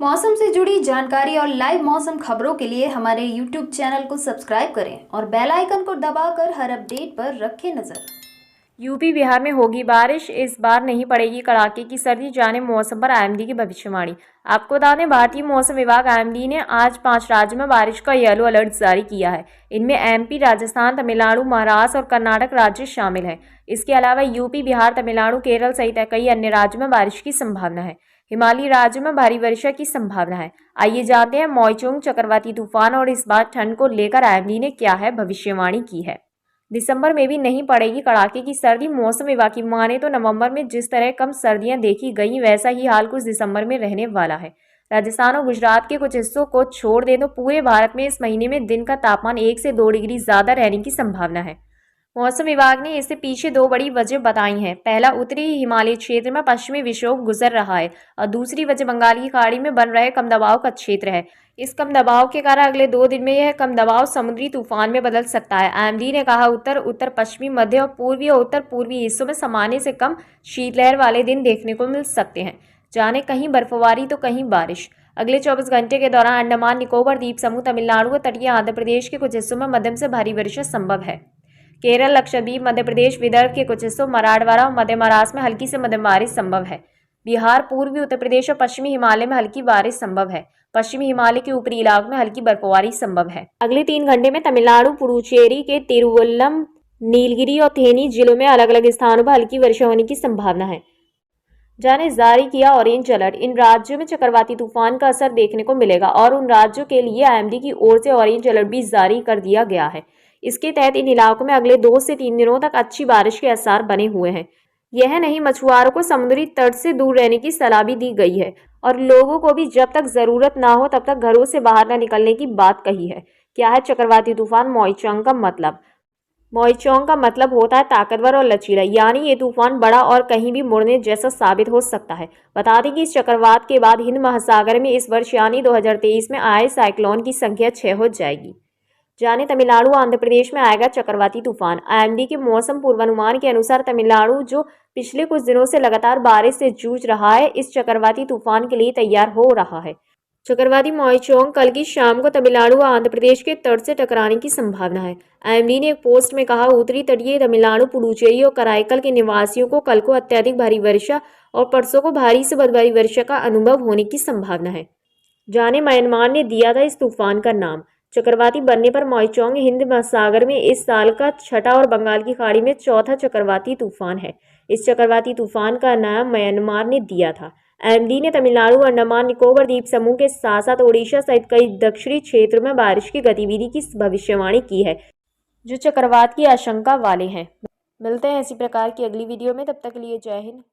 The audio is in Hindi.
मौसम से जुड़ी जानकारी और लाइव मौसम खबरों के लिए हमारे YouTube चैनल को सब्सक्राइब करें और बेल आइकन को दबाकर हर अपडेट पर रखें नजर। यूपी बिहार में होगी बारिश, इस बार नहीं पड़ेगी कड़ाके की सर्दी, जाने मौसम पर आईएमडी की भविष्यवाणी। आपको बता दें, भारतीय मौसम विभाग आईएमडी ने आज 5 राज्यों में बारिश का येलो अलर्ट जारी किया है। इनमें एमपी, राजस्थान, तमिलनाडु, महाराष्ट्र और कर्नाटक राज्य शामिल हैं। इसके अलावा यूपी, बिहार, तमिलनाडु, केरल सहित कई अन्य राज्यों में बारिश की संभावना है। हिमालयी राज्यों में भारी वर्षा की संभावना है। आइए जानते हैं मॉयचुंग चक्रवाती तूफान और इस बार ठंड को लेकर आईएमडी ने क्या है भविष्यवाणी की है। दिसंबर में भी नहीं पड़ेगी कड़ाके की सर्दी। मौसम विभाग की माने तो नवंबर में जिस तरह कम सर्दियां देखी गई, वैसा ही हाल कुछ दिसंबर में रहने वाला है। राजस्थान और गुजरात के कुछ हिस्सों को छोड़ दें तो पूरे भारत में इस महीने में दिन का तापमान 1 से 2 डिग्री ज्यादा रहने की संभावना है। मौसम विभाग ने इससे पीछे 2 बड़ी वजह बताई हैं। पहला, उत्तरी हिमालय क्षेत्र में पश्चिमी विक्षोभ गुजर रहा है और दूसरी वजह बंगाल की खाड़ी में बन रहे कम दबाव का क्षेत्र है। इस कम दबाव के कारण अगले 2 दिन में यह कम दबाव समुद्री तूफान में बदल सकता है। आईएमडी ने कहा, उत्तर पश्चिमी, मध्य और उत्तर पूर्वी हिस्सों में सामान्य से कम शीतलहर वाले दिन देखने को मिल सकते हैं। जाने कहीं बर्फबारी तो कहीं बारिश। अगले 24 घंटे के दौरान अंडमान निकोबार द्वीप समूह, तमिलनाडु व तटीय आंध्र प्रदेश के कुछ हिस्सों में मध्यम से भारी वर्षा संभव है। केरल, लक्षद्वीप, मध्य प्रदेश, विदर्भ के कुछ हिस्सों, मराठवाड़ा और मध्य महाराष्ट्र में हल्की से मध्यम बारिश संभव है। बिहार, पूर्वी उत्तर प्रदेश और पश्चिमी हिमालय में हल्की बारिश संभव है। पश्चिमी हिमालय के ऊपरी इलाकों में हल्की बर्फबारी संभव है। अगले 3 घंटे में तमिलनाडु, पुडुचेरी के तिरुवल्लम, नीलगिरी और थेनी जिलों में अलग अलग स्थानों पर हल्की वर्षा होने की संभावना है। जाने जारी किया ऑरेंज अलर्ट। इन राज्यों में चक्रवाती तूफान का असर देखने को मिलेगा और उन राज्यों के लिए आईएमडी की ओर से ऑरेंज अलर्ट भी जारी कर दिया गया है। इसके तहत इन इलाकों में अगले 2 से 3 दिनों तक अच्छी बारिश के आसार बने हुए हैं। यह नहीं, मछुआरों को समुद्री तट से दूर रहने की सलाह भी दी गई है और लोगों को भी जब तक जरूरत ना हो तब तक घरों से बाहर न निकलने की बात कही है। क्या है चक्रवाती तूफान मॉयचुंग का मतलब? मॉयचुंग का मतलब होता है ताकतवर और लचीला, यानी ये तूफान बड़ा और कहीं भी मुड़ने जैसा साबित हो सकता है। बता दें कि इस चक्रवात के बाद हिंद महासागर में इस वर्ष यानी 2023 में आए साइक्लोन की संख्या 6 हो जाएगी। जाने तमिलनाडु, आंध्र प्रदेश में आएगा चक्रवाती तूफान। आईएमडी के मौसम पूर्वानुमान के अनुसार तमिलनाडु, जो पिछले कुछ दिनों से लगातार बारिश से जूझ रहा है, इस चक्रवाती तूफान के लिए तैयार हो रहा है। चक्रवाती मॉयचुंग कल की शाम को तमिलनाडु व आंध्र प्रदेश के तट से टकराने की संभावना है। आईएमडी ने एक पोस्ट में कहा, उत्तरी तटीय तमिलनाडु, पुडुचेरी और कराईकल के निवासियों को कल को अत्यधिक भारी वर्षा और परसों को भारी से बहुत भारी वर्षा का अनुभव होने की संभावना है। जाने म्यांमार ने दिया था इस तूफान का नाम। चक्रवाती बनने पर मॉयचुंग हिंद महासागर में इस साल का 6ठा और बंगाल की खाड़ी में 4था चक्रवाती तूफान है। इस चक्रवाती तूफान का नाम म्यांमार ने दिया था। आईएमडी ने तमिलनाडु, अंडमान निकोबार द्वीप समूह के साथ साथ ओडिशा सहित कई दक्षिणी क्षेत्रों में बारिश की गतिविधि की भविष्यवाणी की है, जो चक्रवात की आशंका वाले हैं। मिलते हैं इसी प्रकार की अगली वीडियो में, तब तक के लिए जय हिंद।